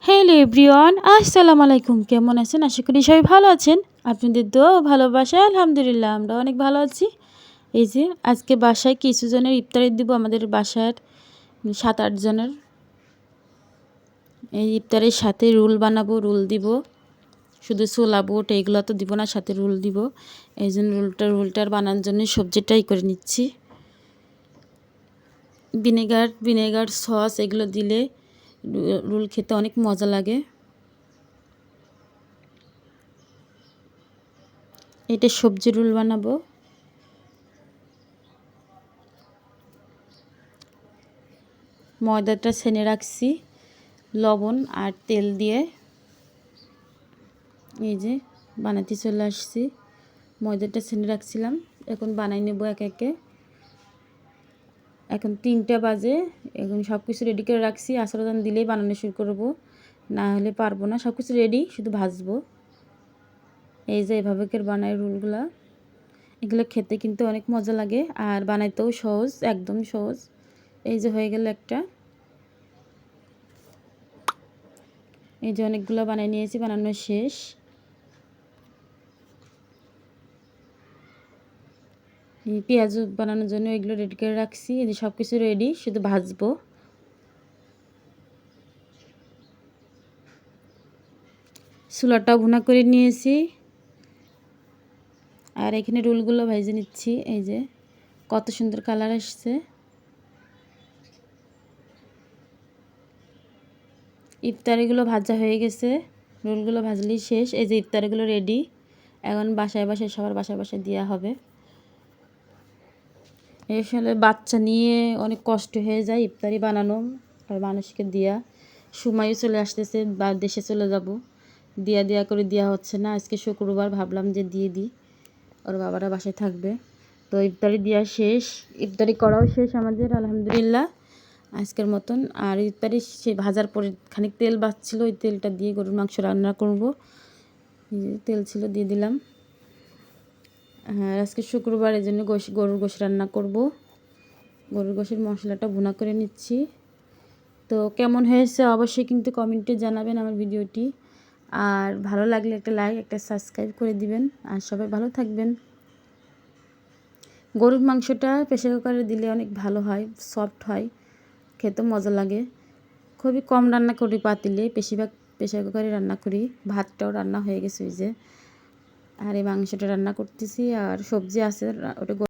Hello everyone, আসসালামু আলাইকুম। কেমন আছেন? আশা করি সবাই ভালো আছেন। আপনাদের দোয়া ও ভালোবাসায় আলহামদুলিল্লাহ আমরা অনেক ভালো আছি। এই যে আজকে বাসায় কিছু জনের ইফতারি দিব, আমাদের বাসার 7-8 জনের। এই ইফতারের সাথে রোল বানাবো, রোল দিব। শুধু ছোলা বুট এইগুলো তো দিব না, সাথে রোল দিব। এই জন্য রোলটার বানানোর জন্য সবজিটাই করে নিচ্ছি। ভিনেগার সস এগুলো দিলে রোল খেতে অনেক মজা লাগে। এটা সবজি রোল বানাবো। ময়দাটা ছেনে রাখছি লবণ আর তেল দিয়ে। এই যে বানাতে চলে আসছি। ময়দাটা ছেনে রাখছিলাম, এখন বানাই নেব একে একে। এখন 3টা বাজে, এখন সব কিছু রেডি করে রাখছি। আসর আজান দিলেই বানানো শুরু করব, না হলে পারবো না। সব কিছু রেডি, শুধু ভাজবো। এই যে এভাবে করে বানাই রোলগুলা। এগুলো খেতে কিন্তু অনেক মজা লাগে আর বানাইতেও সহজ, একদম সহজ। এই যে হয়ে গেল একটা। এই যে অনেকগুলো বানাই নিয়েছি, বানানো শেষ। পেঁয়াজ বানানোর জন্য এগুলো রেডি করে রাখছি। এই যে সব কিছু রেডি, শুধু ভাজবো। ছোলাটাও ভুনা করে নিয়েছি আর এখানে রোলগুলো ভেজে নিচ্ছি। এই যে কত সুন্দর কালার আসছে। ইফতারিগুলো ভাজা হয়ে গেছে, রোলগুলো ভাজলেই শেষ। এই যে ইফতারিগুলো রেডি, এখন বাসায় বাসায় সবার বাসায় বাসায় দেওয়া হবে। আসলে বাচ্চা নিয়ে অনেক কষ্ট হয়ে যায় ইফতারি বানানো আর মানুষকে দেওয়া। সময়ও চলে আসতেছে, বা দেশে চলে যাব, দেয়া করে দেওয়া হচ্ছে না। আজকে শুক্রবার, ভাবলাম যে দিয়ে দিই, ওর বাবারা বাসায় থাকবে। তো ইফতারি দেওয়া শেষ, ইফতারি করাও শেষ আমাদের আলহামদুলিল্লাহ আজকের মতন। আর ইফতারি সে ভাজার পরে খানিক তেল বাঁচছিল, ওই তেলটা দিয়ে গরুর মাংস রান্না করব। তেল ছিল, দিয়ে দিলাম। হ্যাঁ, আজকে শুক্রবার, এই জন্য গরুর গোশ রান্না করব। গরুর গোশের মশলাটা ভুনা করে নিচ্ছি। তো কেমন হয়েছে অবশ্যই কিন্তু কমেন্টে জানাবেন আমার ভিডিওটি। আর ভালো লাগলে একটা লাইক, একটা সাবস্ক্রাইব করে দিবেন। আর সবাই ভালো থাকবেন। গরুর মাংসটা প্রেসার কুকারে দিলে অনেক ভালো হয়, সফট হয়, খেতে মজা লাগে। খুবই কম রান্না করি পাতিলে, বেশিরভাগ প্রেসার কুকারে রান্না করি। ভাতটাও রান্না হয়ে গেছে ওই যে। আর এই মাংসটা রান্না করতেছি, আর সবজি আছে ওটা